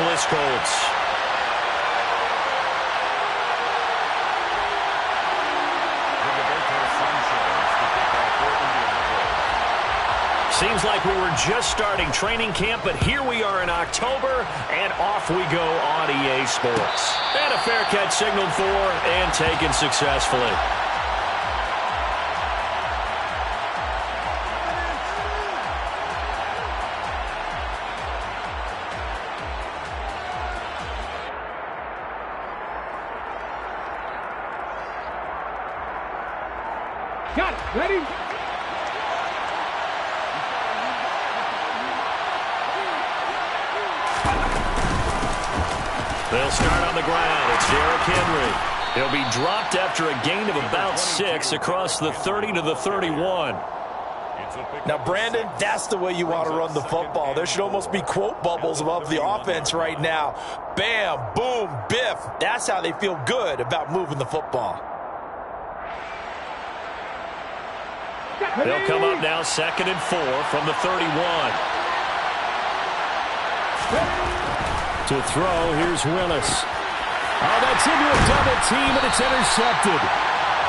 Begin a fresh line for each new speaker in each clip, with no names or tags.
Indianapolis Colts. Seems like we were just starting training camp, but here we are in October, and off we go on EA Sports. And a fair catch signaled for and taken successfully.
Got it. Ready?
They'll start on the ground. It's Derrick Henry. He'll be dropped after a gain of about 6 across the 30 to the 31.
Now, Brandon, that's the way you want to run the football. There should almost be quote bubbles above the offense right now. Bam, boom, biff. That's how they feel good about moving the football.
They'll come up now 2nd and 4 from the 31.
To throw, here's Willis. Oh, that's into a double team, and it's intercepted.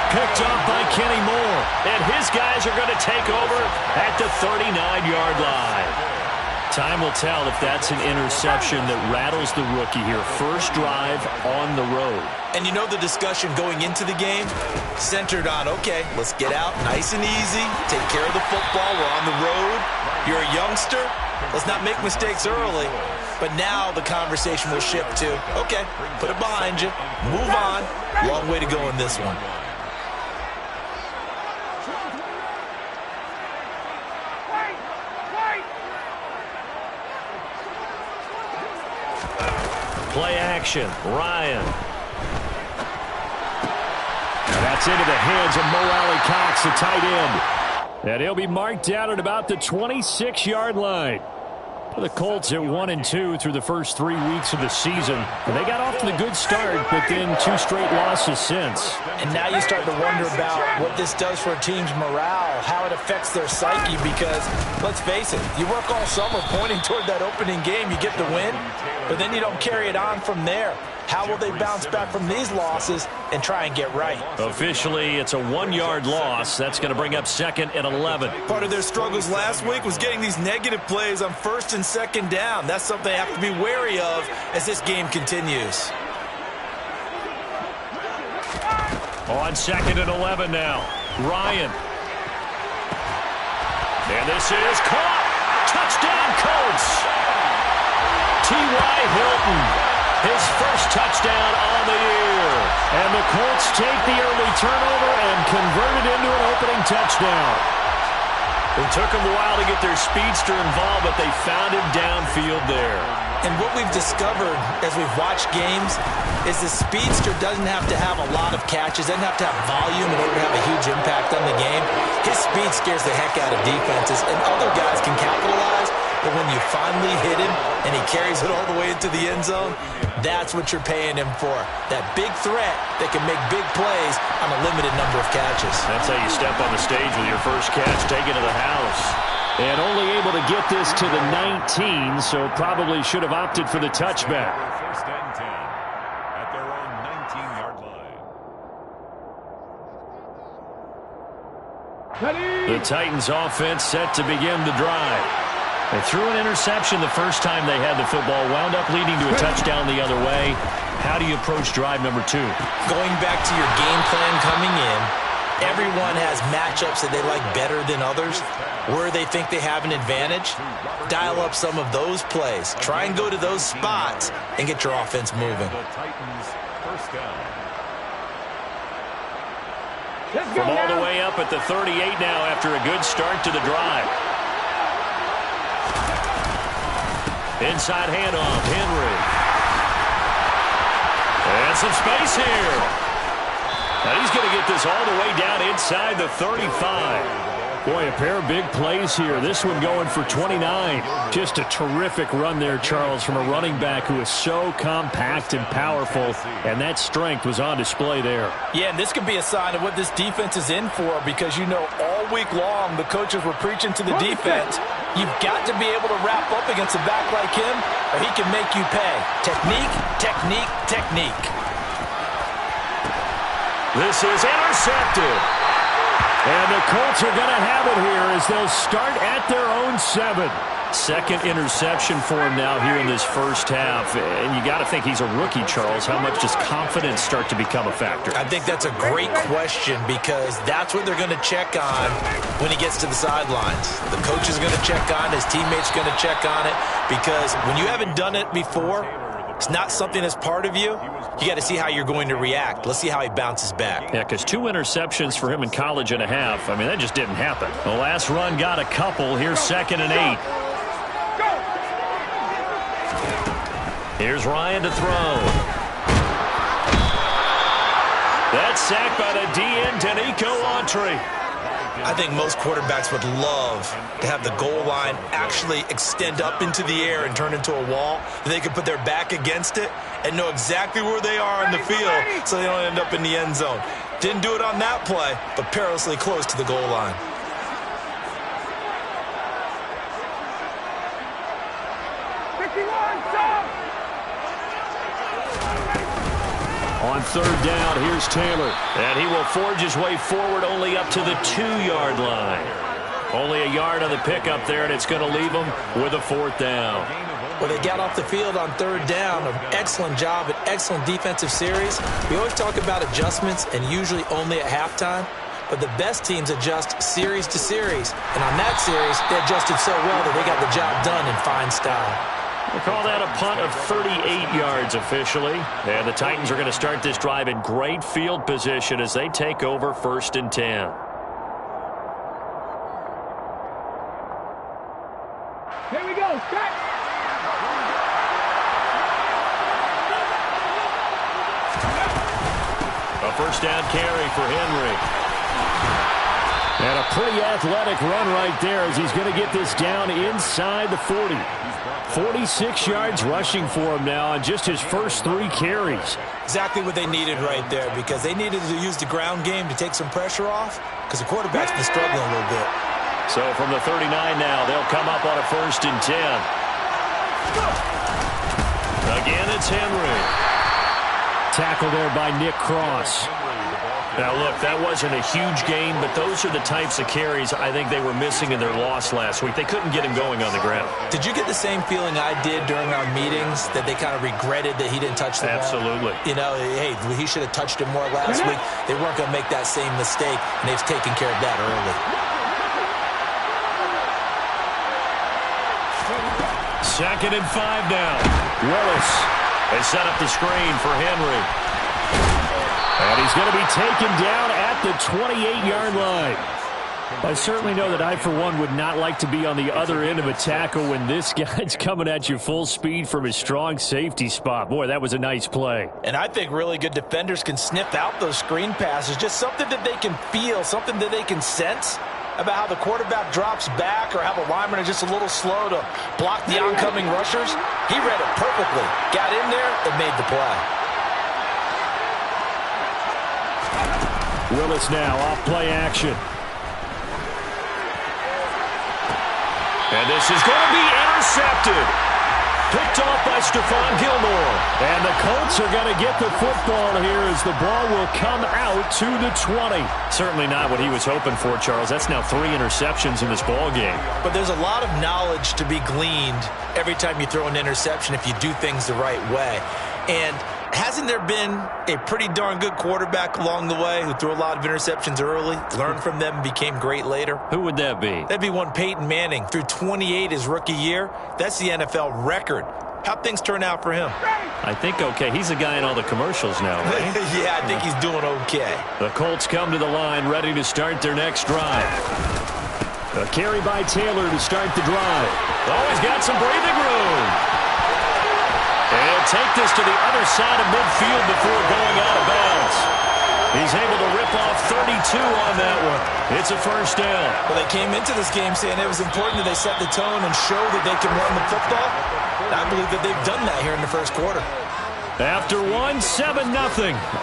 Picked off by Kenny Moore. And his guys are going to take over at the 39-yard line. Time will tell if that's an interception that rattles the rookie here. First drive on the road.
And you know the discussion going into the game? Centered on, okay, let's get out nice and easy, take care of the football, we're on the road. You're a youngster, let's not make mistakes early. But now the conversation will shift to, okay, put it behind you, move on. Long way to go in this one.
Play action, Ryan.
That's into the hands of Mo Alley-Cox, the tight end. And he'll be marked down at about the 26-yard line. The Colts at 1-2 through the first 3 weeks of the season. And they got off to a good start, but then 2 straight losses since.
And now you start to wonder about what this does for a team's morale, how it affects their psyche, because, let's face it, you work all summer pointing toward that opening game, you get the win, but then you don't carry it on from there. How will they bounce back from these losses and try and get right?
Officially, it's a 1-yard loss. That's going to bring up 2nd and 11.
Part of their struggles last week was getting these negative plays on 1st and 2nd down. That's something they have to be wary of as this game continues.
On 2nd and 11 now. Ryan. And this is caught. Touchdown, Colts. T.Y. Hilton. His first touchdown on the year. And the Colts take the early turnover and convert it into an opening touchdown. It took them a while to get their speedster involved, but they found him downfield there.
And what we've discovered as we've watched games is the speedster doesn't have to have a lot of catches, doesn't have to have volume in order to have a huge impact on the game. His speed scares the heck out of defenses, and other guys can capitalize. But when you finally hit him and he carries it all the way into the end zone, that's what you're paying him for. That big threat that can make big plays on a limited number of catches.
That's how you step on the stage with your first catch taken to the house.
And only able to get this to the 19, so probably should have opted for the touchback.
First and 10 at their own 19-yard line.
The Titans offense set to begin the drive. They threw an interception the first time they had the football, wound up leading to a touchdown the other way. How do you approach drive number 2?
Going back to your game plan coming in, everyone has matchups that they like better than others, where they think they have an advantage. Dial up some of those plays. Try and go to those spots and get your offense moving.
From all the way up at the 38 now after a good start to the drive. Inside handoff, Henry. And some space here. Now he's going to get this all the way down inside the 35.
Boy, a pair of big plays here. This one going for 29. Just a terrific run there, Charles, from a running back who is so compact and powerful, and that strength was on display there.
Yeah, and this could be a sign of what this defense is in for, because you know all week long the coaches were preaching to the defense, You've got to be able to wrap up against a back like him, or he can make you pay. Technique, technique, technique.
This is intercepted. And the Colts are going to have it here as they'll start at their own 7. Second interception for him now here in this first half. And you got to think he's a rookie, Charles. How much does confidence start to become a factor?
I think that's a great question because that's what they're going to check on when he gets to the sidelines. The coach is going to check on it. His teammates are going to check on it because when you haven't done it before, it's not something that's part of you. You got to see how you're going to react. Let's see how he bounces back.
Yeah, because 2 interceptions for him in college and a half. I mean, that just didn't happen. The last run got a couple. Here's 2nd and 8. Here's Ryan to throw. That's sacked by the DN, Danico Autry.
I think most quarterbacks would love to have the goal line actually extend up into the air and turn into a wall. They could put their back against it and know exactly where they are on the field so they don't end up in the end zone. Didn't do it on that play, but perilously close to the goal line.
On 3rd down, here's Taylor. And he will forge his way forward only up to the 2-yard line. Only a yard on the pickup there, and it's going to leave him with a 4th down.
Well, they got off the field on 3rd down. An excellent job, an excellent defensive series. We always talk about adjustments, and usually only at halftime. But the best teams adjust series to series. And on that series, they adjusted so well that they got the job done in fine style.
We'll call that a punt of 38 yards officially. And the Titans are going to start this drive in great field position as they take over 1st and 10.
Here we go. Set.
A 1st down carry for Henry. And a pretty athletic run right there as he's going to get this down inside the 40. 46 yards rushing for him now on just his first 3 carries.
Exactly what they needed right there because they needed to use the ground game to take some pressure off because the quarterback's been struggling a little bit.
So from the 39 now, they'll come up on a 1st and 10. Again, it's Henry. Tackle there by Nick Cross. Now, look, that wasn't a huge game, but those are the types of carries I think they were missing in their loss last week. They couldn't get him going on the ground.
Did you get the same feeling I did during our meetings, that they kind of regretted that he didn't touch the ball?
Absolutely.
You know, hey, he should have touched it more last week. They weren't going to make that same mistake, and they've taken care of that early.
2nd and 5 now. Willis has set up the screen for Henry. And he's going to be taken down at the 28-yard line. I certainly know that I, for one, would not like to be on the other end of a tackle when this guy's coming at you full speed from his strong safety spot. Boy, that was a nice play.
And I think really good defenders can sniff out those screen passes, just something that they can feel, something that they can sense about how the quarterback drops back or how the linemen are just a little slow to block the oncoming rushers. He read it perfectly, got in there, and made the play.
Willis now off play action. And this is going to be intercepted. Picked off by Stephon Gilmore. And the Colts are going to get the football here as the ball will come out to the 20. Certainly not what he was hoping for, Charles. That's now 3 interceptions in this ball game.
But there's a lot of knowledge to be gleaned every time you throw an interception if you do things the right way. And hasn't there been a pretty darn good quarterback along the way who threw a lot of interceptions early, learned from them, and became great later?
Who would that be?
That'd be one Peyton Manning. Threw 28 his rookie year. That's the NFL record. How'd things turn out for him?
I think okay. He's a guy in all the commercials now, right?
Yeah, I think he's doing okay.
The Colts come to the line ready to start their next drive. A carry by Taylor to start the drive. Oh, he's got some breathing room. And take this to the other side of midfield before going out of bounds. He's able to rip off 32 on that one. It's a 1st down.
Well, they came into this game saying it was important that they set the tone and show that they can run the football. I believe that they've done that here in the first quarter.
After 1, 7-0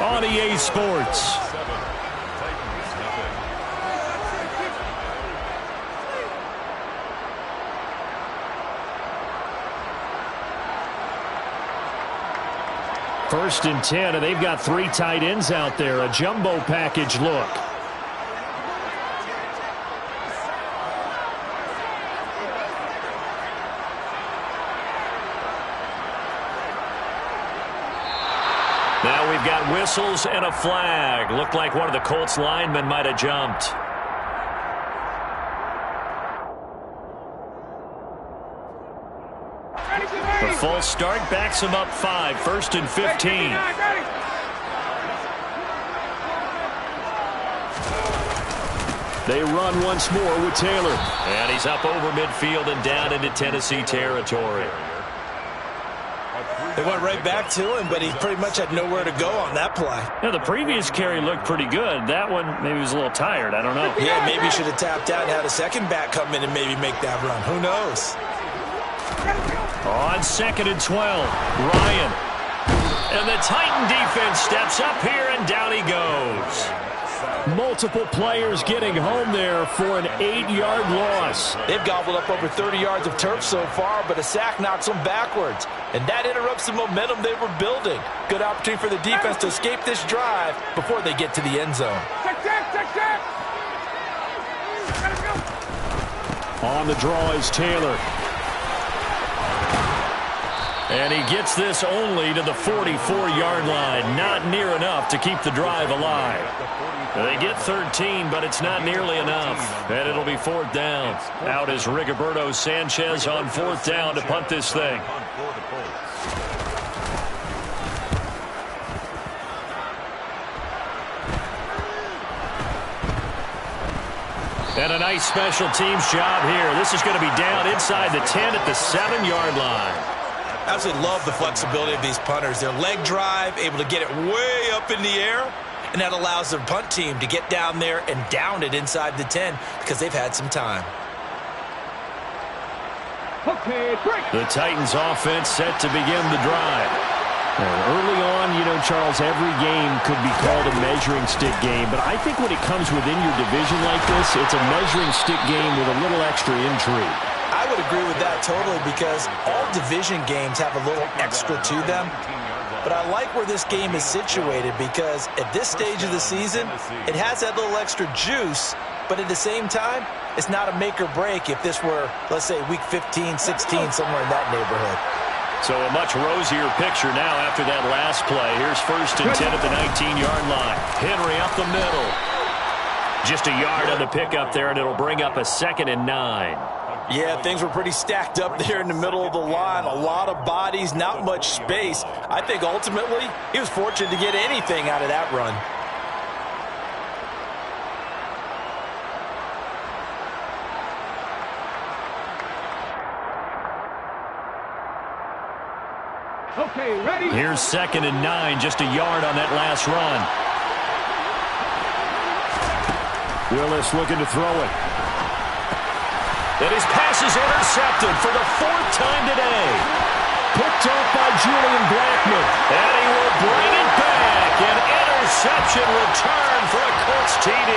on EA Sports. First and 10, and they've got 3 tight ends out there. A jumbo package look. Now we've got whistles and a flag. Looked like one of the Colts linemen might have jumped. The false start backs him up 5. First and 15. They run once more with Taylor. And he's up over midfield and down into Tennessee territory.
They went right back to him, but he pretty much had nowhere to go on that play.
Now, the previous carry looked pretty good. That one, maybe he was a little tired. I don't know.
Yeah, maybe he should have tapped out and had a second back come in and maybe make that run. Who knows?
On 2nd and 12, Ryan. And the Titan defense steps up here, and down he goes. Multiple players getting home there for an 8-yard loss.
They've gobbled up over 30 yards of turf so far, but a sack knocks them backwards. And that interrupts the momentum they were building. Good opportunity for the defense to escape this drive before they get to the end zone.
On the draw is Taylor. And he gets this only to the 44-yard line. Not near enough to keep the drive alive. They get 13, but it's not nearly enough. And it'll be 4th down. Out is Rigoberto Sanchez on 4th down to punt this thing. And a nice special teams job here. This is going to be down inside the 10 at the 7-yard line.
Absolutely love the flexibility of these punters. Their leg drive, able to get it way up in the air, and that allows their punt team to get down there and down it inside the 10 because they've had some time.
Okay, break.
The Titans offense set to begin the drive. Early on, you know, Charles, every game could be called a measuring stick game, but I think when it comes within your division like this, it's a measuring stick game with a little extra intrigue.
I would agree with that totally because all division games have a little extra to them. But I like where this game is situated because at this stage of the season, it has that little extra juice, but at the same time, it's not a make or break if this were, let's say, week 15, 16, somewhere in that neighborhood.
So a much rosier picture now after that last play. Here's 1st and 10 at the 19-yard line. Henry up the middle. Just a yard on the pickup there, and it'll bring up a 2nd and 9.
Yeah, things were pretty stacked up there in the middle of the line. A lot of bodies, not much space. I think ultimately he was fortunate to get anything out of that run.
Okay, ready?
Here's 2nd and 9, just a yard on that last run. Willis looking to throw it. And his pass is intercepted for the 4th time today. Picked off by Julian Blackman. And he will bring it back. An interception return for a Colts TD.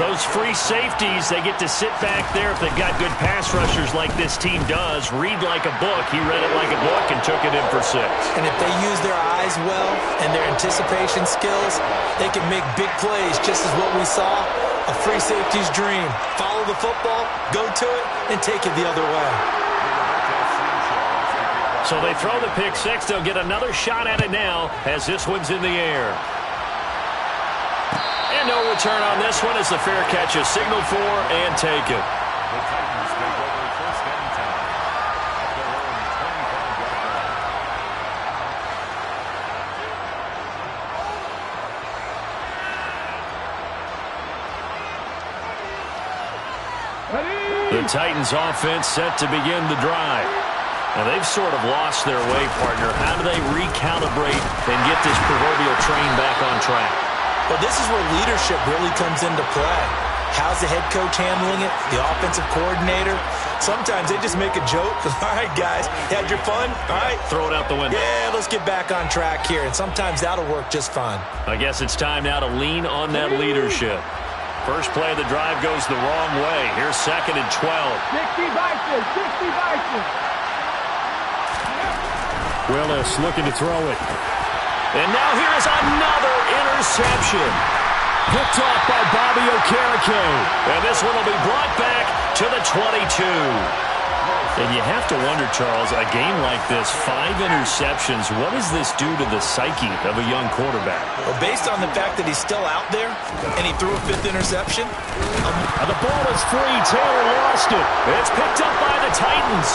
Those free safeties, they get to sit back there if they've got good pass rushers like this team does. Read like a book. He read it like a book and took it in for 6.
And if they use their eyes well and their anticipation skills, they can make big plays, just as what we saw. A free safety's dream. Follow the football, go to it, and take it the other way.
So they throw the pick 6. They'll get another shot at it now as this one's in the air. And no return on this one as the fair catch is signaled for and taken.
The Titans take over 1st and 10 at their own 25-yard line.
The Titans offense set to begin the drive. Now they've sort of lost their way, partner. How do they recalibrate and get this proverbial train back on track?
Well, this is where leadership really comes into play. How's the head coach handling it? The offensive coordinator? Sometimes they just make a joke. All right, guys, you had your fun? All right.
Throw it out the window.
Yeah, let's get back on track here. And sometimes that'll work just fine.
I guess it's time now to lean on that leadership. First play of the drive goes the wrong way. Here's 2nd and 12.
60 Vikings, 60 Vikings.
Willis looking to throw it.
And now here's another interception. Picked off by Bobby Okereke. And this one will be brought back to the 22.
And you have to wonder, Charles, a game like this, 5 interceptions, what does this do to the psyche of a young quarterback?
Well, based on the fact that he's still out there and he threw a 5th interception.
The ball is free. Taylor lost it.
It's picked up by the Titans.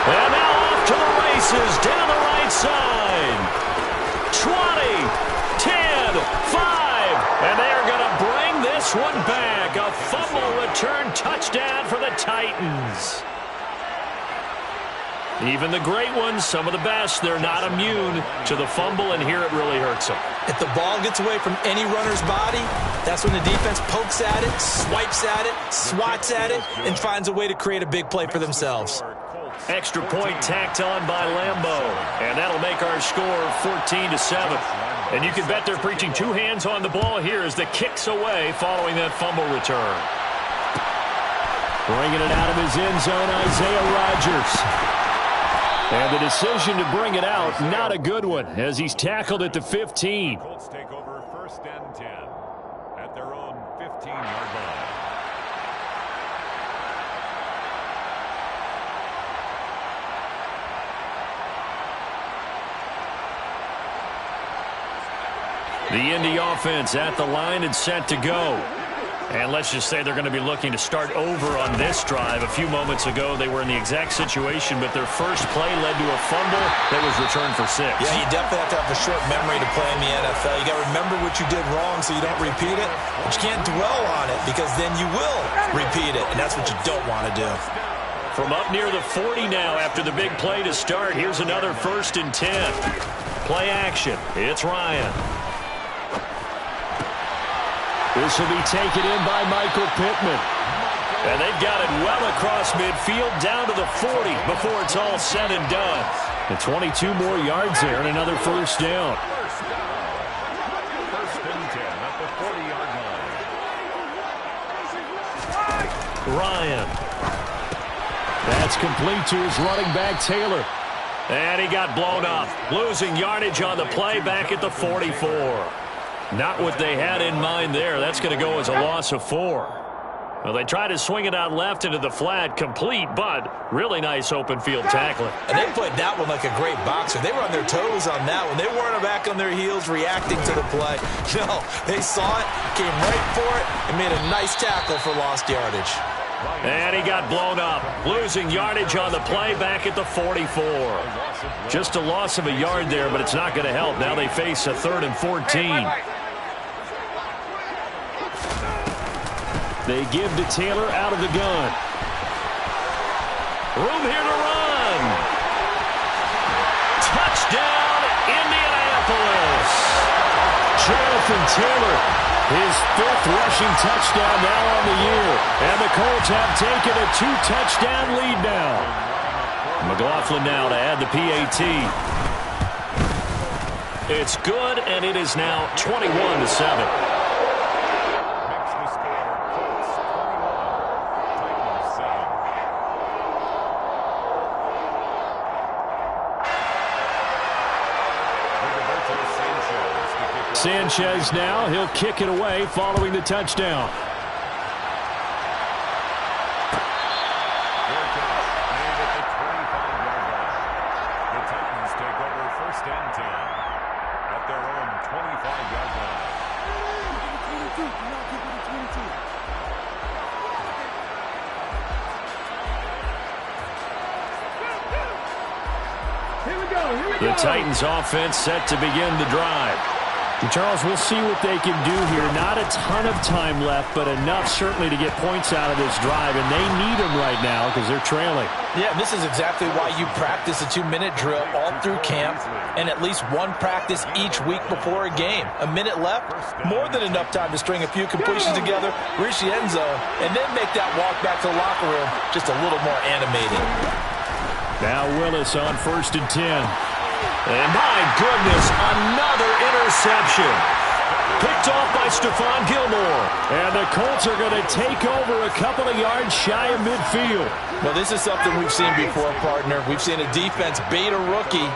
And now off to the races down the right side. 20, 10, 5. And they're going to bring this one back. A fumble return touchdown for the Titans. Even the great ones, some of the best, they're not immune to the fumble, and here it really hurts them.
If the ball gets away from any runner's body, that's when the defense pokes at it, swipes at it, swats at it, and finds a way to create a big play for themselves.
Extra point tacked on by Lambeau, and that'll make our score 14-7. And you can bet they're preaching 2 hands on the ball here as the kick's away following that fumble return.
Bringing it out of his end zone, Isaiah Rodgers. And the decision to bring it out, not a good one, as he's tackled at the 15.
Colts take over 1st and 10 at their own 15-yard line.
The Indy offense at the line and set to go.
And let's just say they're going to be looking to start over on this drive. A few moments ago, they were in the exact situation, but their first play led to a fumble that was returned for 6.
Yeah, you definitely have to have a short memory to play in the NFL. You got to remember what you did wrong so you don't repeat it. But you can't dwell on it because then you will repeat it, and that's what you don't want to do.
From up near the 40 now after the big play to start, here's another 1st and 10. Play action. It's Ryan.
This will be taken in by Michael Pittman.
And they've got it well across midfield down to the 40 before it's all said and done.
And 22 more yards there and another 1st down.
1st and 10 at the 40-yard line.
Ryan.
That's complete to his running back, Taylor.
And he got blown up. Losing yardage on the play back at the 44. Not what they had in mind there. That's going to go as a loss of 4. Well, they tried to swing it out left into the flat, complete, but really nice open field tackling.
And they played that one like a great boxer. They were on their toes on that one. They weren't back on their heels reacting to the play. No, they saw it, came right for it, and made a nice tackle for lost yardage.
And he got blown up. Losing yardage on the play back at the 44. Just a loss of a yard there, but it's not going to help. Now they face a 3rd and 14.
They give to Taylor out of the gun.
Room here to run. Touchdown, Indianapolis.
Jonathan Taylor, his 5th rushing touchdown now on the year. And the Colts have taken a 2-touchdown lead now.
McLaughlin now to add the PAT. It's good, and it is now 21-7.
Sanchez now, he'll kick it away following the touchdown.
The Titans take over 1st and 10 at their own 25-yard line.
Here we go.
The Titans offense set to begin the drive. And Charles, we'll see what they can do here. Not a ton of time left, but enough certainly to get points out of this drive, and they need them right now because they're trailing.
Yeah, this is exactly why you practice a 2-minute drill all through camp and at least one practice each week before a game. A minute left, more than enough time to string a few completions together, reach the end zone, and then make that walk back to the locker room just a little more animated.
Now Willis on 1st and 10.
And my goodness, another interception.
Picked off by Stephon Gilmore. And the Colts are going to take over a couple of yards shy of midfield.
Well, this is something we've seen before, partner. We've seen a defense bait a rookie,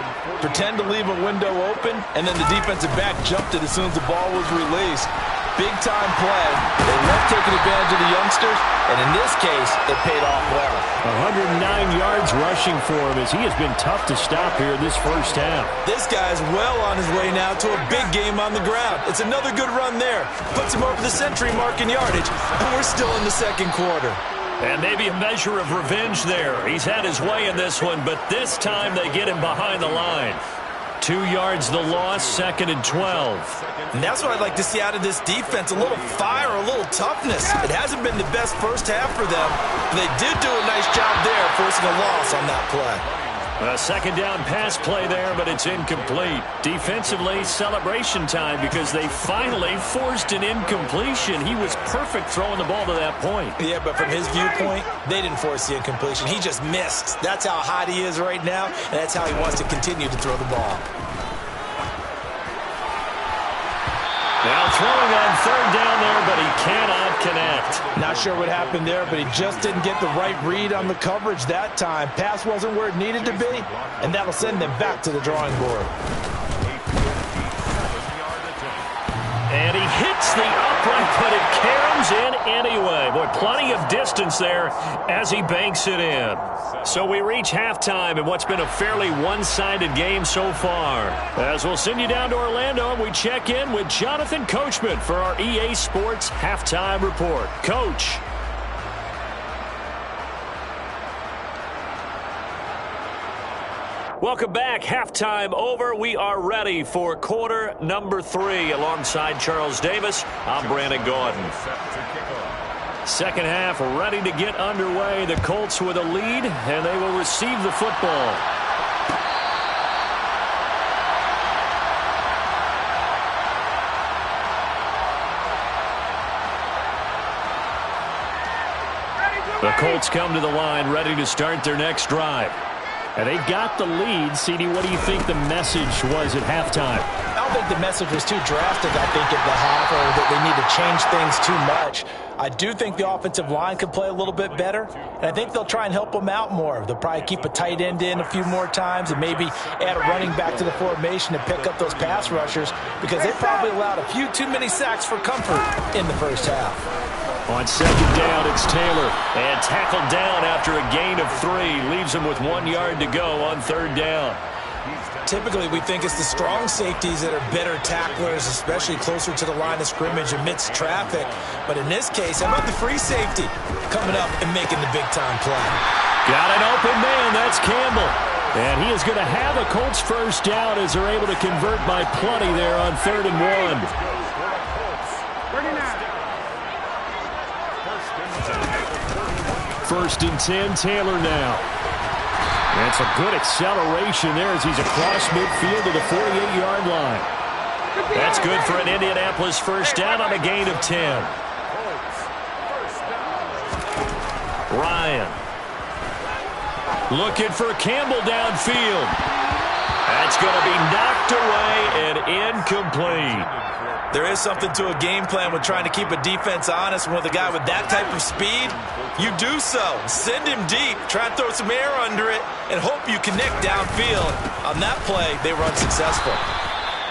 pretend to leave a window open, and then the defensive back jumped it as soon as the ball was released. Big-time play. They love taking advantage of the youngsters, and in this case, it paid off well.
109 yards rushing for him as he has been tough to stop here in this first half.
This guy's well on his way now to a big game on the ground. It's another good run there. Puts him over the century mark in yardage, and we're still in the second quarter.
And maybe a measure of revenge there. He's had his way in this one, but this time they get him behind the line. 2 yards the loss, 2nd and 12.
And that's what I'd like to see out of this defense, a little fire, a little toughness. It hasn't been the best first half for them, but they did do a nice job there forcing a loss on that play.
A second down pass play there, but it's incomplete. Defensively, celebration time because they finally forced an incompletion. He was perfect throwing the ball to that point.
Yeah, but from his viewpoint, they didn't force the incompletion. He just missed. That's how hot he is right now, and that's how he wants to continue to throw the ball.
Now throwing on third down there, but he cannot connect.
Not sure what happened there, but he just didn't get the right read on the coverage that time. Pass wasn't where it needed to be, and that'll send them back to the drawing board.
And he hits the upright, but it caroms in anyway. Boy, plenty of distance there as he banks it in. So we reach halftime in what's been a fairly one-sided game so far. As we'll send you down to Orlando, and we check in with Jonathan Coachman for our EA Sports Halftime Report. Coach. Welcome back. Halftime over. We are ready for quarter number 3. Alongside Charles Davis, I'm Brandon Gordon. Second half ready to get underway. The Colts with a lead, and they will receive the football. The Colts come to the line ready to start their next drive. And they've got the lead. CD, what do you think the message was at halftime?
I don't think the message was too drastic, I think, at the half, or that they need to change things too much. I do think the offensive line could play a little bit better, and I think they'll try and help them out more. They'll probably keep a tight end in a few more times and maybe add a running back to the formation to pick up those pass rushers because they probably allowed a few too many sacks for comfort in the first half.
On second down, it's Taylor. And tackled down after a gain of 3. Leaves him with 1 yard to go on third down.
Typically, we think it's the strong safeties that are better tacklers, especially closer to the line of scrimmage amidst traffic. But in this case, how about the free safety coming up and making the big-time play?
Got an open man. That's Campbell. And he is going to have a Colts first down as they're able to convert by plenty there on 3rd and 1. First and 10, Taylor now. That's a good acceleration there as he's across midfield to the 48-yard line. That's good for an Indianapolis first down on a gain of 10. Ryan. Looking for Campbell downfield. That's going to be knocked away and incomplete.
There is something to a game plan with trying to keep a defense honest. And with a guy with that type of speed, you do so. Send him deep, try and throw some air under it, and hope you connect downfield. On that play, they were unsuccessful.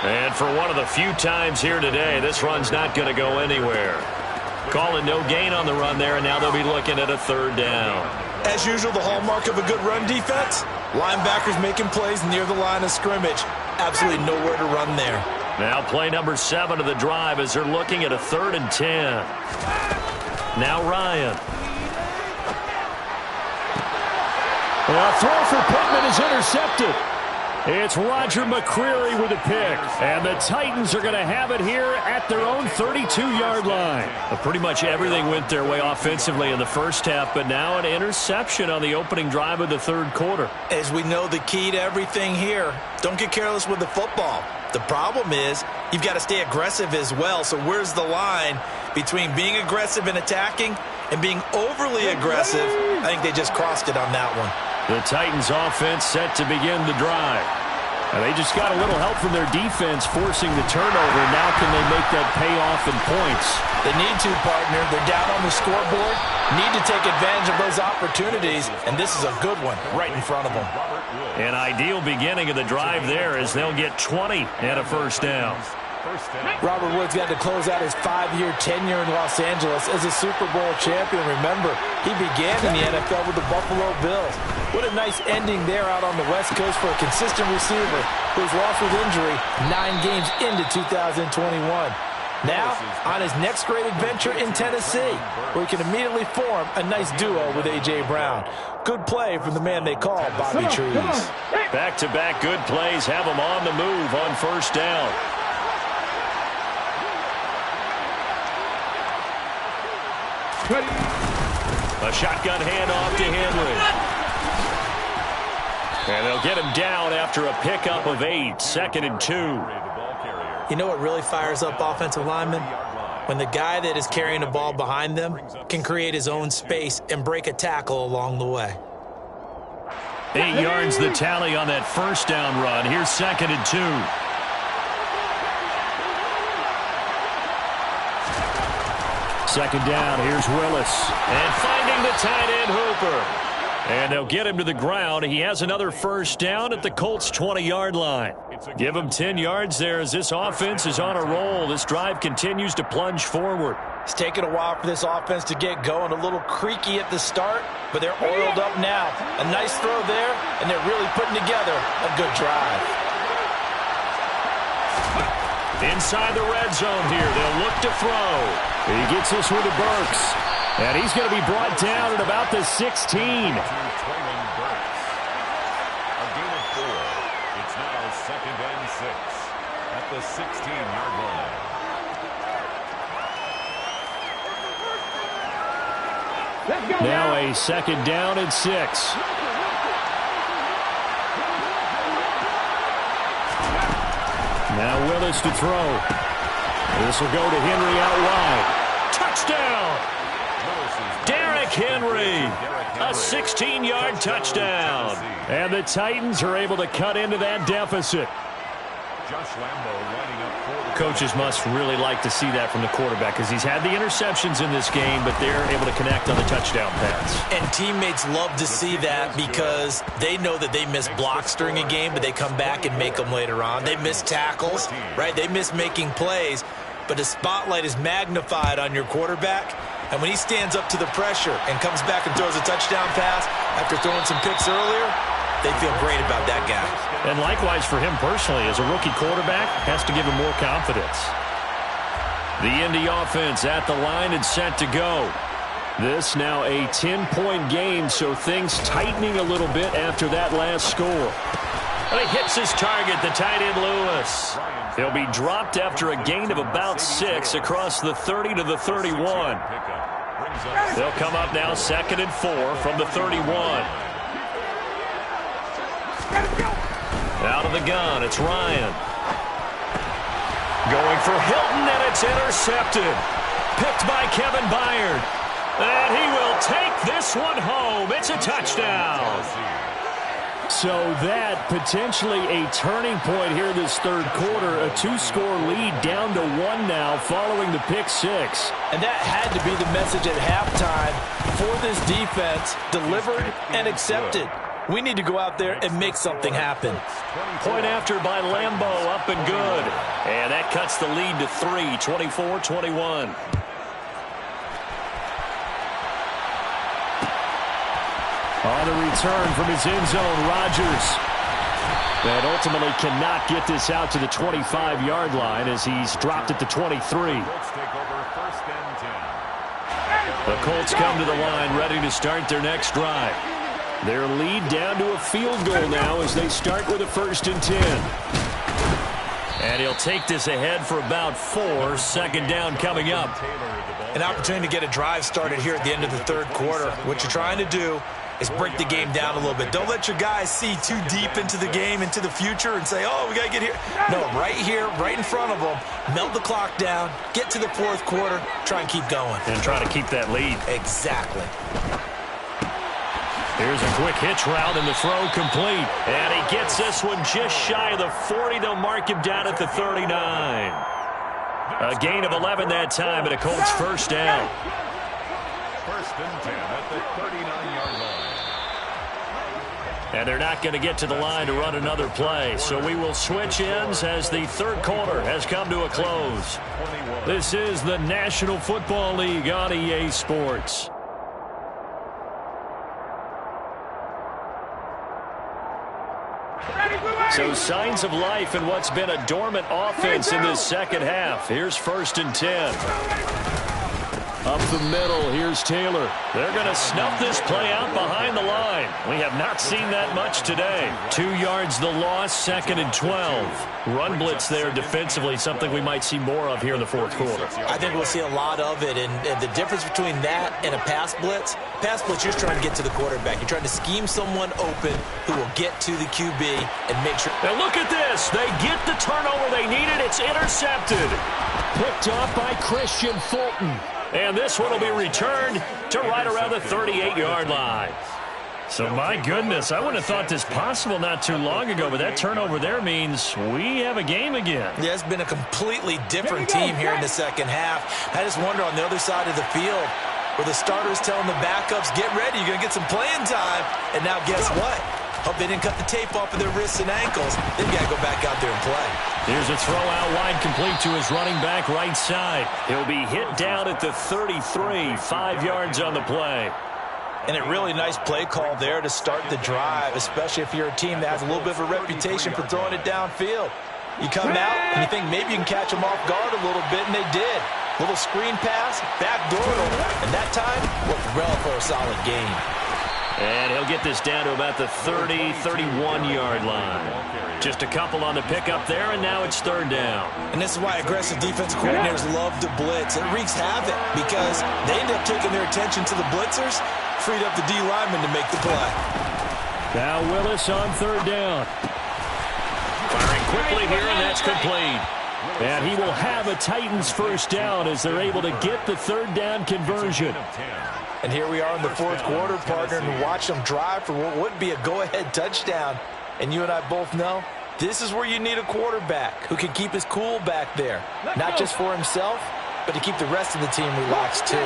And for one of the few times here today, this run's not going to go anywhere. Calling no gain on the run there, and now they'll be looking at a third down.
As usual, the hallmark of a good run defense, linebackers making plays near the line of scrimmage. Absolutely nowhere to run there.
Now play number 7 of the drive as they're looking at a 3rd and 10. Now Ryan. A throw for Pittman is intercepted. It's Roger McCreary with a pick. And the Titans are going to have it here at their own 32-yard line. Pretty much everything went their way offensively in the first half, but now an interception on the opening drive of the third quarter.
As we know, the key to everything here, don't get careless with the football. The problem is you've got to stay aggressive as well. So where's the line between being aggressive and attacking and being overly aggressive? I think they just crossed it on that one.
The Titans offense set to begin the drive. And they just got a little help from their defense forcing the turnover. Now can they make that pay off in points?
They need to, partner. They're down on the scoreboard. Need to take advantage of those opportunities, and this is a good one right in front of them.
An ideal beginning of the drive there as they'll get 20 and a first down.
Robert Woods got to close out his 5-year tenure in Los Angeles as a Super Bowl champion. Remember, he began in the NFL with the Buffalo Bills. What a nice ending there out on the West Coast for a consistent receiver who was lost with injury 9 games into 2021. Now, on his next great adventure in Tennessee, where he can immediately form a nice duo with A.J. Brown. Good play from the man they call Bobby Trees.
Back-to-back good plays have him on the move on first down. A shotgun handoff to Henry. And they'll get him down after a pickup of 8, 2nd and 2.
You know what really fires up offensive linemen? When the guy that is carrying the ball behind them can create his own space and break a tackle along the way.
8 yards the tally on that first down run. Here's 2nd and 2. Second down, here's Willis. And finding the tight end Hooper. And they'll get him to the ground. He has another first down at the Colts' 20-yard line. Give him 10 yards there as this offense is on a roll. This drive continues to plunge forward.
It's taken a while for this offense to get going. A little creaky at the start, but they're oiled up now. A nice throw there, and they're really putting together a good drive.
Inside the red zone here, they'll look to throw. He gets this one to Burks. And he's going to be brought down at about the 16.
A gain of 4. It's now 2nd and 6 at the 16-yard line.
Now a 2nd down and 6. Now Willis to throw. This will go to Henry out wide. Touchdown! Derrick Henry, a 16-yard touchdown. And the Titans are able to cut into that deficit. Coaches must really like to see that from the quarterback because he's had the interceptions in this game, but they're able to connect on the touchdown pass.
And teammates love to see that because they know that they miss blocks during a game, but they come back and make them later on. They miss tackles, right? They miss making plays, but the spotlight is magnified on your quarterback. And when he stands up to the pressure and comes back and throws a touchdown pass after throwing some picks earlier, they feel great about that guy.
And likewise for him personally, as a rookie quarterback, has to give him more confidence. The Indy offense at the line and set to go. This now a 10-point game, so things tightening a little bit after that last score. And he hits his target, the tight end Lewis. He'll be dropped after a gain of about 6 across the 30 to the 31. They'll come up now 2nd and 4 from the 31. Out of the gun, it's Ryan. Going for Hilton, and it's intercepted. Picked by Kevin Byard. And he will take this one home. It's a touchdown. So that potentially a turning point here this third quarter. A 2-score lead down to 1 now following the pick 6.
And that had to be the message at halftime for this defense. Delivered and accepted. We need to go out there and make something happen.
Point after by Lambeau, up and good. And that cuts the lead to 3, 24-21. On the return from his end zone, Rodgers. That ultimately cannot get this out to the 25-yard line as he's dropped it to 23. The Colts come to the line ready to start their next drive. Their lead down to a field goal now as they start with a 1st and 10. And he'll take this ahead for about 4. 2nd down coming up.
An opportunity to get a drive started here at the end of the third quarter. What you're trying to do is break the game down a little bit. Don't let your guys see too deep into the game, into the future, and say, oh, we got to get here. No, right here, right in front of them, melt the clock down, get to the fourth quarter, try and keep going.
And try to keep that lead.
Exactly.
Here's a quick hitch route, and the throw complete. And he gets this one just shy of the 40. They'll mark him down at the 39. A gain of 11 that time, and a Colts first down.
First and 10 at the 39-yard line.
And they're not going to get to the line to run another play. So we will switch ends as the third quarter has come to a close. This is the National Football League on EA Sports. So signs of life in what's been a dormant offense in this second half. Here's first and 10. Up the middle, here's Taylor. They're going to snuff this play out behind the line. We have not seen that much today. 2 yards the loss, second and 12. Run blitz there defensively, something we might see more of here in the fourth quarter.
I think we'll see a lot of it, and the difference between that and a pass blitz, you're trying to get to the quarterback. You're trying to scheme someone open who will get to the QB and make sure.
Now look at this. They get the turnover they needed. It's intercepted. Picked off by Christian Fulton. And this one will be returned to right around the 38-yard line. So, my goodness, I wouldn't have thought this possible not too long ago, but that turnover there means we have a game again.
Yeah, it's been a completely different team here in the second half. I just wonder on the other side of the field where the starters telling the backups, get ready, you're going to get some playing time. And now guess what? Hope they didn't cut the tape off of their wrists and ankles. They've got to go back out there and play.
Here's a throw out wide complete to his running back right side. He'll be hit down at the 33, 5 yards on the play.
And a really nice play call there to start the drive, especially if you're a team that has a little bit of a reputation for throwing it downfield. You come out and you think maybe you can catch them off guard a little bit, and they did. Little screen pass, backdoor, and that time worked well for a solid gain.
And he'll get this down to about the 30, 31-yard line. Just a couple on the pickup there, and now it's third down.
And this is why aggressive defensive coordinators love to blitz. It wreaks havoc because they end up taking their attention to the blitzers, freed up the D lineman to make the play.
Now Willis on third down. Firing quickly here, and that's complete. And he will have a Titans first down as they're able to get the third down conversion.
And here we are in the fourth quarter, partner, and watch them drive for what would be a go-ahead touchdown. And you and I both know this is where you need a quarterback who can keep his cool back there. Not just for himself, but to keep the rest of the team relaxed too.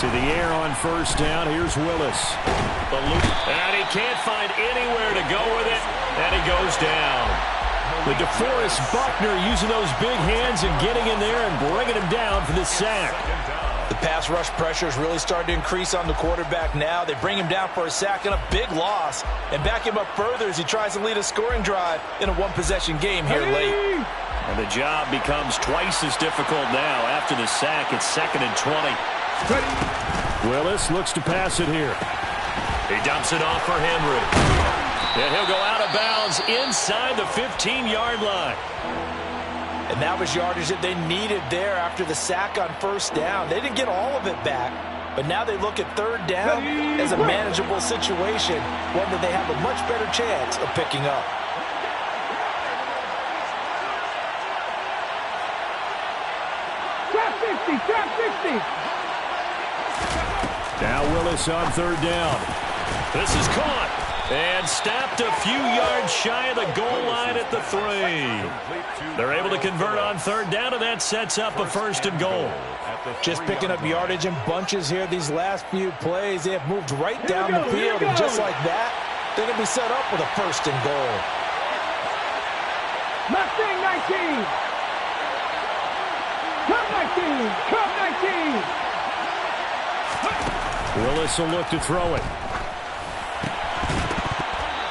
To the air on first down. Here's Willis. And he can't find anywhere to go with it. And he goes down. The DeForest Buckner using those big hands and getting in there and bringing him down for the sack.
The pass rush pressure is really starting to increase on the quarterback now. They bring him down for a sack and a big loss. And back him up further as he tries to lead a scoring drive in a one-possession game here late.
And the job becomes twice as difficult now. After the sack, it's second and 20. Willis looks to pass it here. He dumps it off for Henry. And he'll go out of bounds inside the 15-yard line.
And that was yardage that they needed there after the sack on first down. They didn't get all of it back, but now they look at third down as a manageable situation, one that they have a much better chance of picking up.
Trap 60, trap 60.
Now Willis on third down. This is caught and stopped a few yards shy of the goal line at the 3. They're able to convert on third down, and that sets up a first and goal.
Just picking up yardage in bunches here these last few plays. They have moved right down the field, and just like that, they're going to be set up with a first and goal.
Mustang 19. Cup 19. Cup 19.
Willis will look to throw it.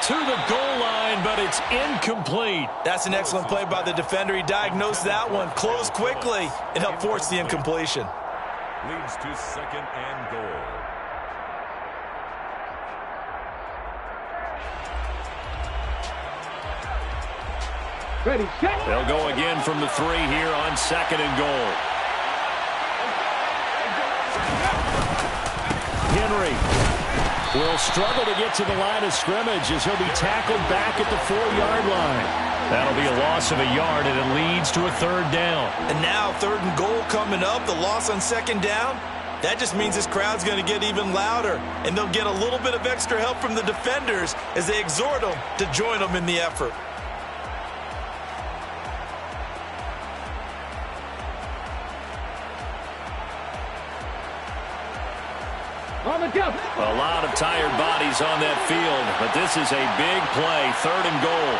To the goal line, but it's incomplete.
That's an excellent play by the defender. He diagnosed that one, closed quickly, and helped force the incompletion.
Leads to second and goal.
Ready, set.
They'll go again from the 3 here on second and goal. Henry will struggle to get to the line of scrimmage as he'll be tackled back at the 4-yard line. That'll be a loss of a yard, and it leads to a third down.
And now 3rd and goal coming up, the loss on 2nd down. That just means this crowd's going to get even louder, and they'll get a little bit of extra help from the defenders as they exhort them to join them in the effort.
On the jump.
A lot of tired bodies on that field, but this is a big play, 3rd and goal.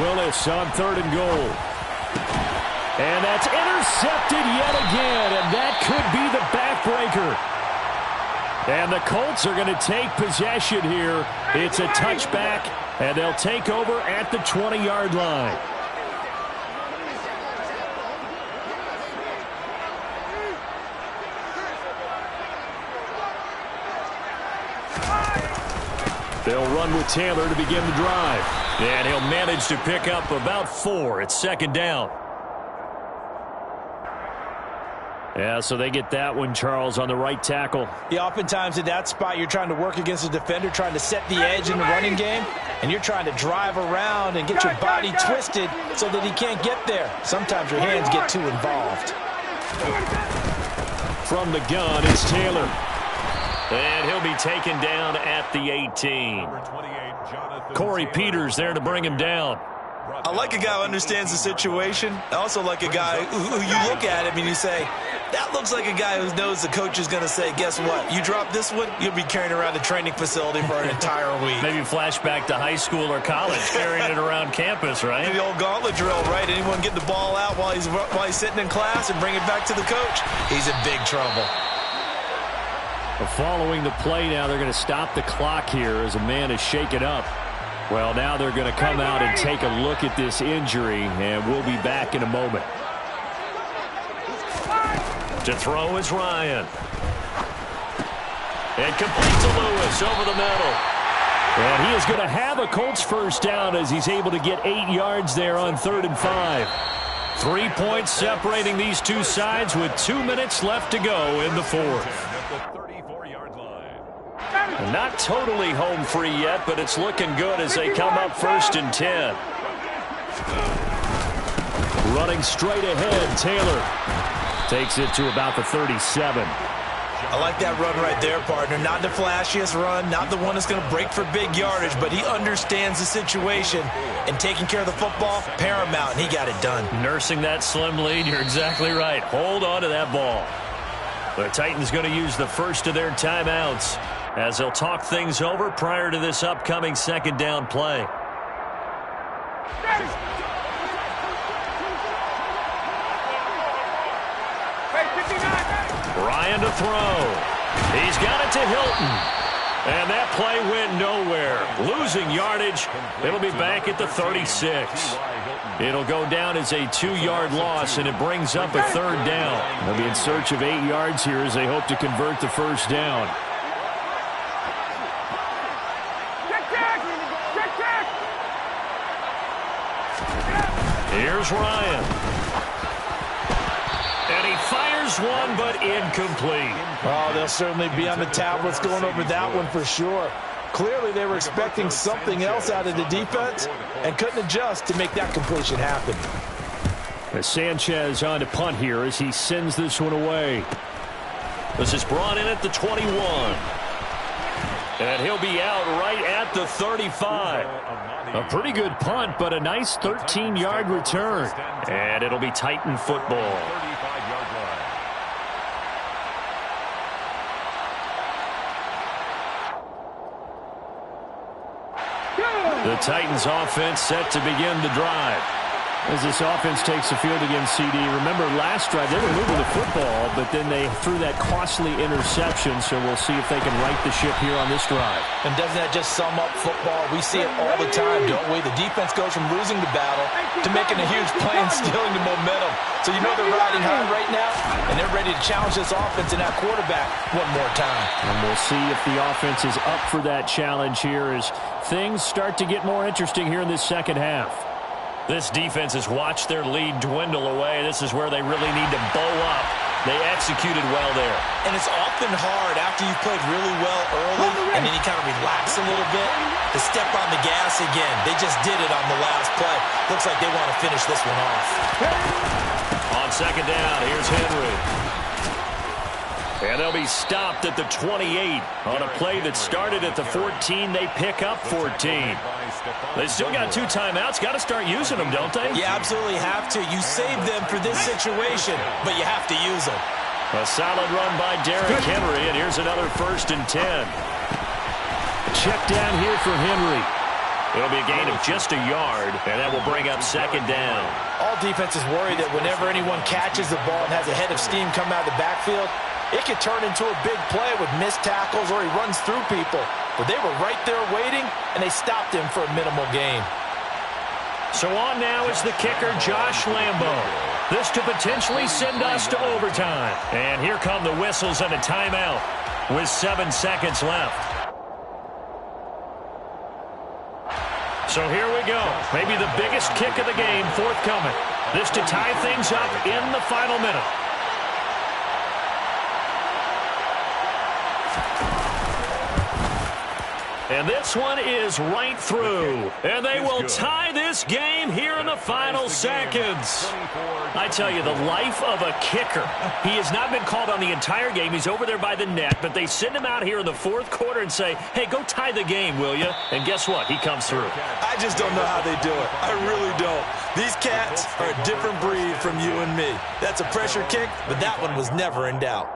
Willis on 3rd and goal. And that's intercepted yet again, and that could be the backbreaker. And the Colts are going to take possession here. It's a touchback, and they'll take over at the 20-yard line. They'll run with Taylor to begin the drive. And he'll manage to pick up about 4 at 2nd down. Yeah, so they get that one, Charles, on the right tackle.
Yeah, oftentimes at that spot, you're trying to work against a defender, trying to set the edge in the running game, and you're trying to drive around and get your body twisted so that he can't get there. Sometimes your hands get too involved.
From the gun, it's Taylor. And he'll be taken down at the 18. Corey Peters there to bring him down.
I like a guy who understands the situation. I also like a guy who you look at him and you say, that looks like a guy who knows the coach is going to say, guess what? You drop this one, you'll be carrying around a training facility for an entire week.
Maybe flashback to high school or college, carrying it around campus, right?
The old gauntlet drill, right? Anyone get the ball out while he's sitting in class and bring it back to the coach? He's in big trouble.
Following the play now, they're going to stop the clock here as a man is shaken up. Well, now they're going to come out and take a look at this injury, and we'll be back in a moment. To throw is Ryan. And complete to Lewis over the middle. And he is going to have a Colts first down as he's able to get 8 yards there on 3rd and 5. 3 points separating these two sides with 2 minutes left to go in the 4th. Not totally home free yet, but it's looking good as they come up 1st and 10. Running straight ahead, Taylor takes it to about the 37.
I like that run right there, partner. Not the flashiest run, not the one that's going to break for big yardage, but he understands the situation, and taking care of the football, paramount, and he got it done.
Nursing that slim lead, you're exactly right. Hold on to that ball. The Titans going to use the first of their timeouts as they'll talk things over prior to this upcoming 2nd down play. Ryan to throw. He's got it to Hilton. And that play went nowhere. Losing yardage. It'll be back at the 36. It'll go down as a 2-yard loss, and it brings up a 3rd down. They'll be in search of 8 yards here as they hope to convert the first down. Here's Ryan. And he fires one, but incomplete.
Oh, they'll certainly be on the tablets going over that one for sure. Clearly, they were expecting something else out of the defense and couldn't adjust to make that completion happen.
Sanchez on to punt here as he sends this one away. This is brought in at the 21. And he'll be out right at the 35. A pretty good punt, but a nice 13-yard return. And it'll be Titan football. The Titans offense set to begin the drive. As this offense takes the field against CD, remember last drive they were moving the football, but then they threw that costly interception, so we'll see if they can right the ship here on this drive.
And doesn't that just sum up football? We see it all the time, don't we? The defense goes from losing the battle to making a huge play and stealing the momentum. So you know they're riding high right now, and they're ready to challenge this offense and that quarterback one more time.
And we'll see if the offense is up for that challenge here as things start to get more interesting here in this second half. This defense has watched their lead dwindle away. This is where they really need to bow up. They executed well there.
And it's often hard after you've played really well early and then you kind of relax a little bit to step on the gas again. They just did it on the last play. Looks like they want to finish this one off.
On second down, here's Henry. And they'll be stopped at the 28. On a play that started at the 14, they pick up 14. They still got 2 timeouts. Got to start using them, don't they?
You absolutely have to. You save them for this situation, but you have to use them.
A solid run by Derrick Henry, and here's another 1st and 10. Check down here for Henry. It'll be a gain of just a yard, and that will bring up 2nd down.
All defenses worry that whenever anyone catches the ball and has a head of steam come out of the backfield, it could turn into a big play with missed tackles or he runs through people. But they were right there waiting, and they stopped him for a minimal gain.
So on now is the kicker, Josh Lambo. This to potentially send us to overtime. And here come the whistles and a timeout with 7 seconds left. So here we go. Maybe the biggest kick of the game forthcoming. This to tie things up in the final minute. And this one is right through. And they will tie this game here in the final seconds. I tell you, the life of a kicker. He has not been called on the entire game. He's over there by the net. But they send him out here in the 4th quarter and say, hey, go tie the game, will you? And guess what? He comes through.
I just don't know how they do it. I really don't. These cats are a different breed from you and me. That's a pressure kick, but that one was never in doubt.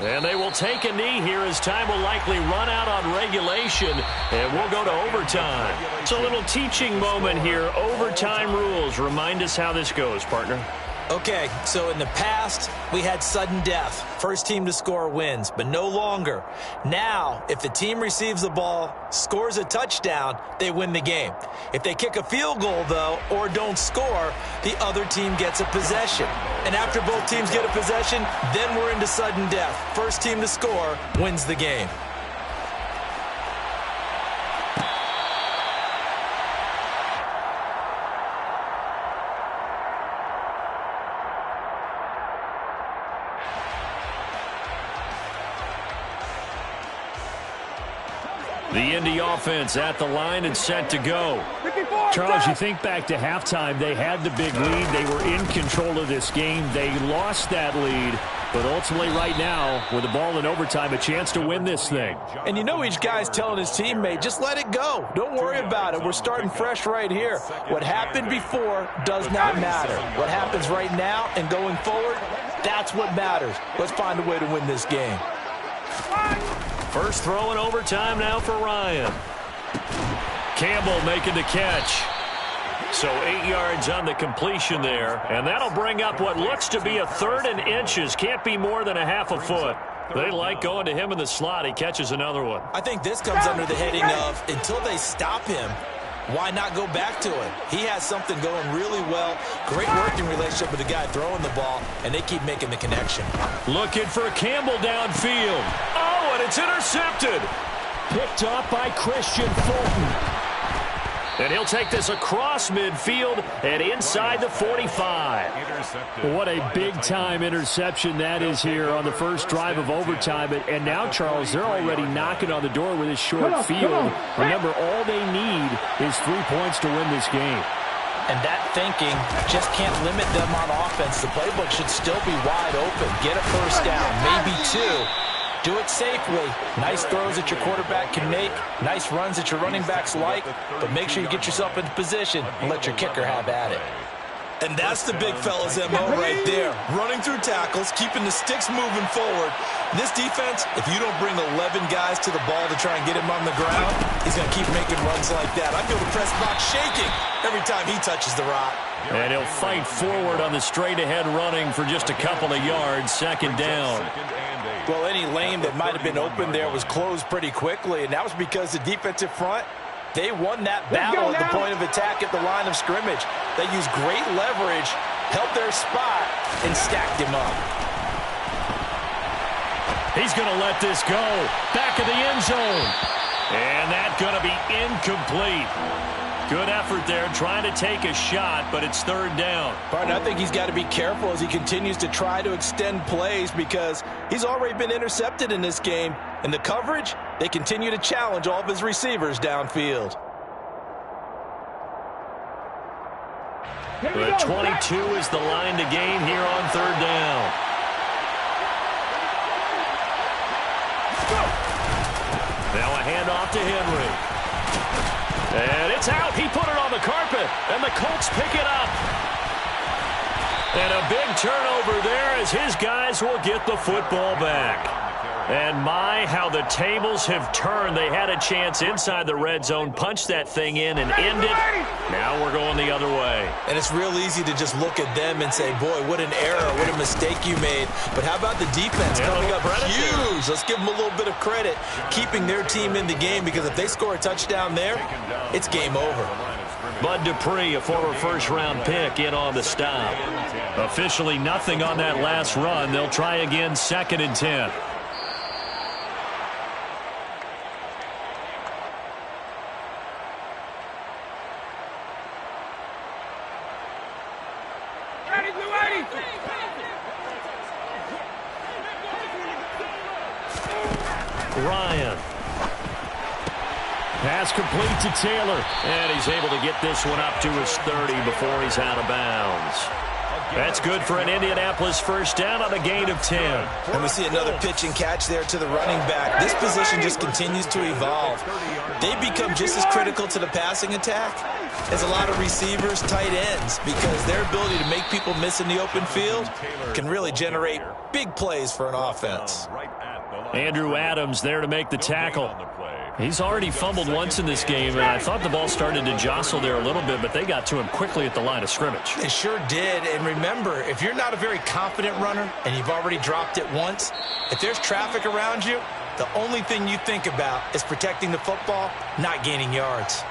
And they will take a knee here as time will likely run out on regulation. And we'll go to overtime. It's a little teaching moment here. Overtime rules. Remind us how this goes, partner.
Okay, so in the past, we had sudden death. First team to score wins, but no longer. Now, if the team receives the ball, scores a touchdown, they win the game. If they kick a field goal, though, or don't score, the other team gets a possession. And after both teams get a possession, then we're into sudden death. First team to score wins the game.
The Indy offense at the line and set to go. Charles, you think back to halftime, they had the big lead. They were in control of this game. They lost that lead. But ultimately right now, with the ball in overtime, a chance to win this thing.
And you know each guy's telling his teammate, just let it go. Don't worry about it. We're starting fresh right here. What happened before does not matter. What happens right now and going forward, that's what matters. Let's find a way to win this game.
First throw in overtime now for Ryan. Campbell making the catch. So 8 yards on the completion there. And that'll bring up what looks to be a 3rd and inches. Can't be more than a half a foot. They like going to him in the slot. He catches another one.
I think this comes under the heading of, until they stop him, why not go back to it? He has something going really well. Great working relationship with the guy throwing the ball, and they keep making the connection.
Looking for Campbell downfield. Oh, and it's intercepted. Picked off by Christian Fulton. And he'll take this across midfield and inside the 45. What a big-time interception that is here on the first drive of overtime. And now, Charles, they're already knocking on the door with this short field. Remember, all they need is 3 points to win this game.
And that thinking just can't limit them on offense. The playbook should still be wide open. Get a first down, maybe 2. Do it safely. Nice throws that your quarterback can make. Nice runs that your running backs like. But make sure you get yourself into position and let your kicker have at it. And that's the big fella's MO right there. Running through tackles, keeping the sticks moving forward. This defense, if you don't bring 11 guys to the ball to try and get him on the ground, he's going to keep making runs like that. I feel the press box shaking every time he touches the rock.
And he'll fight forward on the straight-ahead running for just a couple of yards. Second down.
Well, any lane that might have been open there was closed pretty quickly, and that was because the defensive front, they won that battle at the point of attack at the line of scrimmage. They used great leverage, held their spot, and stacked him up.
He's going to let this go. Back of the end zone. And that's going to be incomplete. Good effort there trying to take a shot, but it's third down.
Partner, I think he's got to be careful as he continues to try to extend plays because he's already been intercepted in this game. And the coverage, they continue to challenge all of his receivers downfield.
The 22 is the line to gain here on third down. Now a handoff to Henry. And it's out. He put it on the carpet. And the Colts pick it up. And a big turnover there as his guys will get the football back. And my, how the tables have turned. They had a chance inside the red zone, punch that thing in and end it. Now we're going the other way.
And it's real easy to just look at them and say, boy, what an error, what a mistake you made. But how about the defense coming up huge? Let's give them a little bit of credit, keeping their team in the game, because if they score a touchdown there, it's game over.
Bud Dupree, a former first-round pick, in on the stop. Officially nothing on that last run. They'll try again, 2nd and 10. Ryan. Pass complete to Taylor. And he's able to get this one up to his 30 before he's out of bounds. That's good for an Indianapolis first down on a gain of 10.
And we see another pitch and catch there to the running back. This position just continues to evolve. They become just as critical to the passing attack as a lot of receivers, tight ends, because their ability to make people miss in the open field can really generate big plays for an offense.
Andrew Adams there to make the tackle. He's already fumbled once in this game, and I thought the ball started to jostle there a little bit, but they got to him quickly at the line of scrimmage.
They sure did, and remember, if you're not a very confident runner and you've already dropped it once, if there's traffic around you, the only thing you think about is protecting the football, not gaining yards.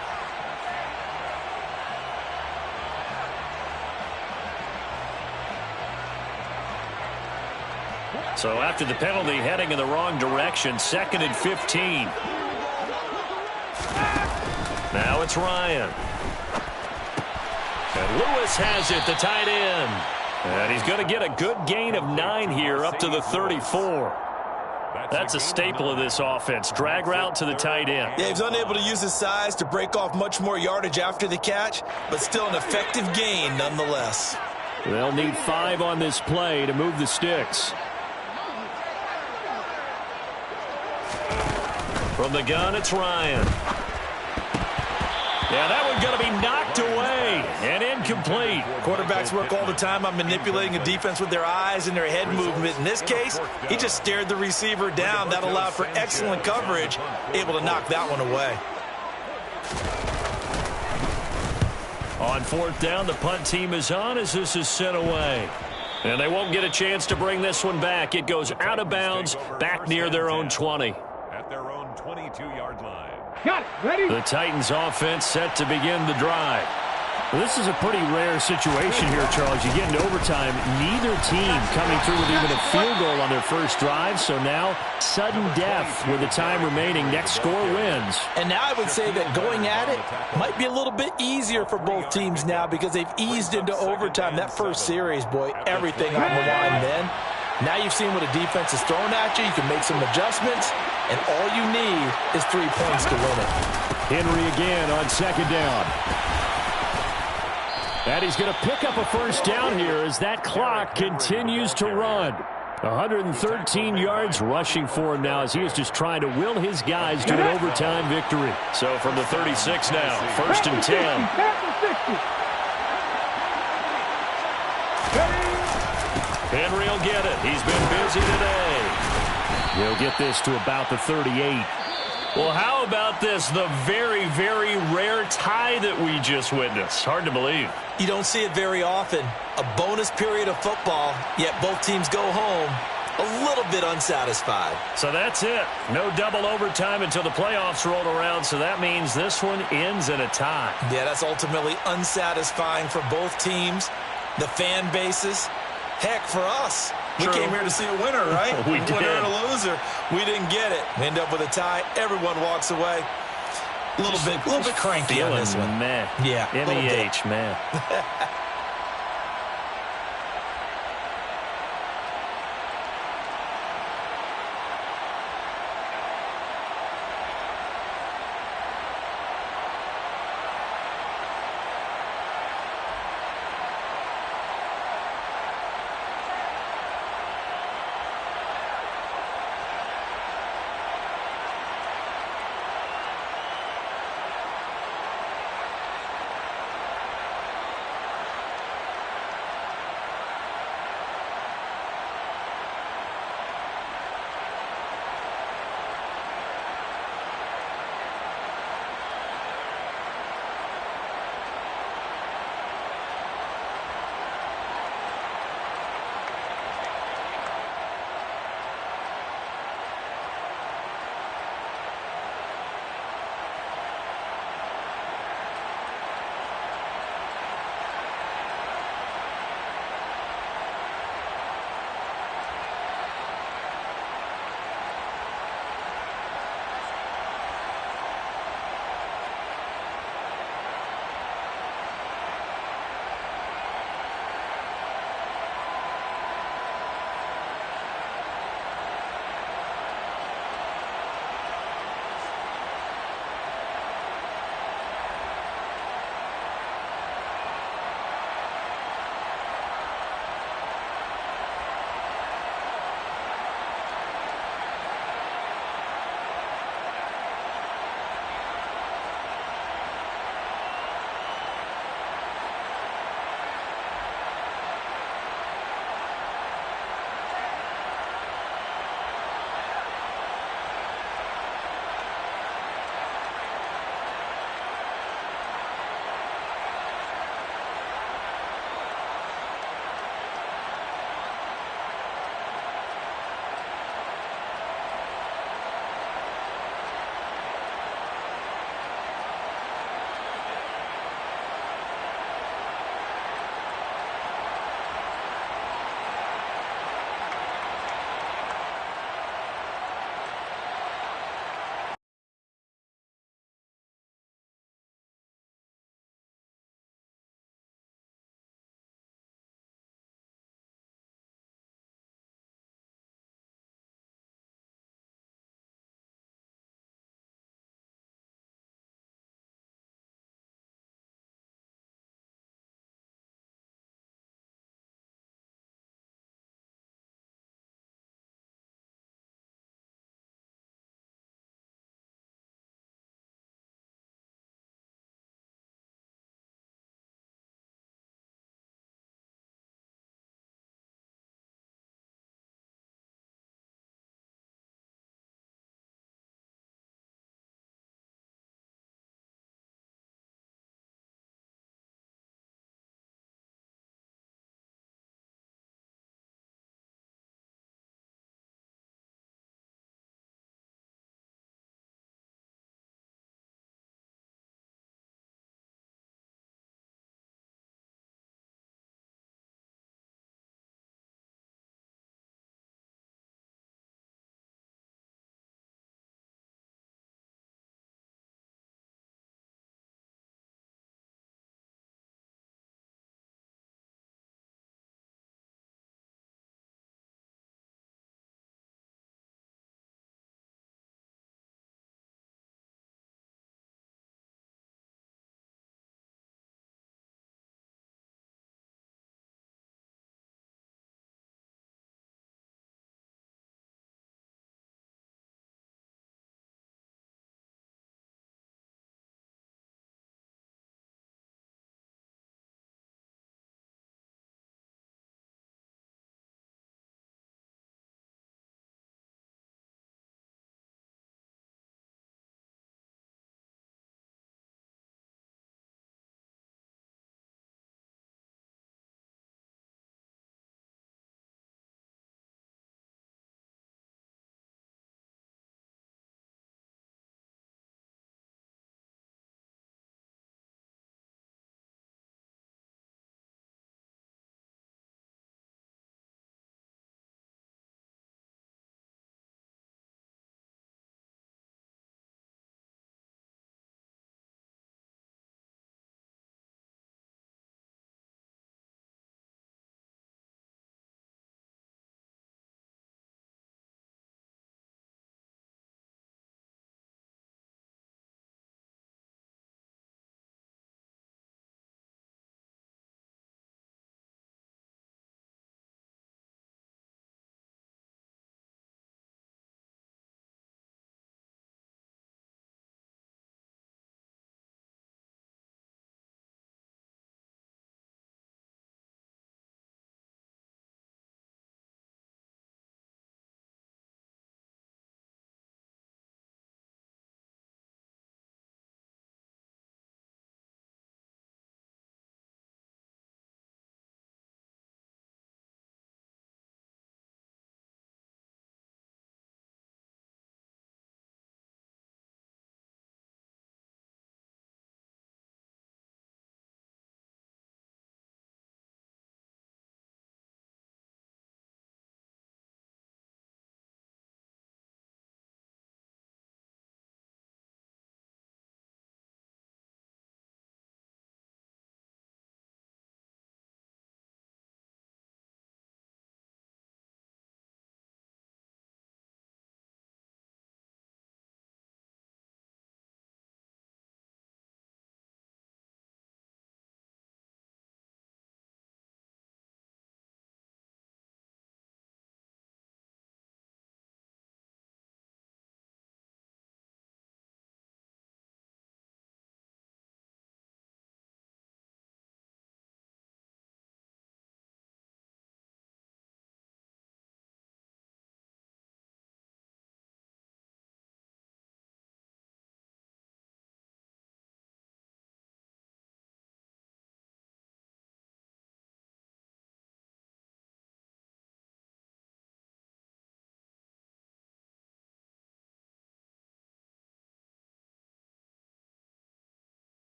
So after the penalty, heading in the wrong direction, 2nd and 15. Now it's Ryan. And Lewis has it, the tight end. And he's going to get a good gain of 9 here up to the 34. That's a staple of this offense. Drag route to the tight end.
Yeah, he's unable to use his size to break off much more yardage after the catch, but still an effective gain nonetheless.
They'll need 5 on this play to move the sticks. From the gun, it's Ryan. Yeah, that one's going to be knocked away and incomplete.
Quarterbacks work all the time on manipulating a defense with their eyes and their head movement. In this case, he just stared the receiver down. That allowed for excellent coverage, able to knock that one away.
On 4th down, the punt team is on as this is sent away. And they won't get a chance to bring this one back. It goes out of bounds, back near their own 20.
At their own 22-yard line.
Got it. Ready?
The Titans offense set to begin the drive. Well, this is a pretty rare situation here, Charles. You get into overtime, neither team coming through with even a field goal on their first drive. So now, sudden death with the time remaining. Next score wins.
And now I would say that going at it might be a little bit easier for both teams now because they've eased into overtime. That first series, boy, everything on the line then. Now you've seen what a defense is throwing at you. You can make some adjustments, and all you need is 3 points to win it.
Henry again on 2nd down. And he's going to pick up a first down here as that clock continues to run. 113 yards rushing for him now as he is just trying to will his guys to an overtime victory. So from the 36 now, 1st and 10. Henry will get it. He's been busy today. He'll get this to about the 38. Well, how about this? The very, very rare tie that we just witnessed. Hard to believe.
You don't see it very often. A bonus period of football, yet both teams go home a little bit unsatisfied.
So that's it. No double overtime until the playoffs roll around, so that means this one ends in a tie.
Yeah, that's ultimately unsatisfying for both teams, the fan bases. Heck, for us, We came here to see a winner, right?
We did.
Winner and a loser. We didn't get it. We end up with a tie. Everyone walks away. A little bit cranky on this one.
Man.
Yeah.
MEH, man.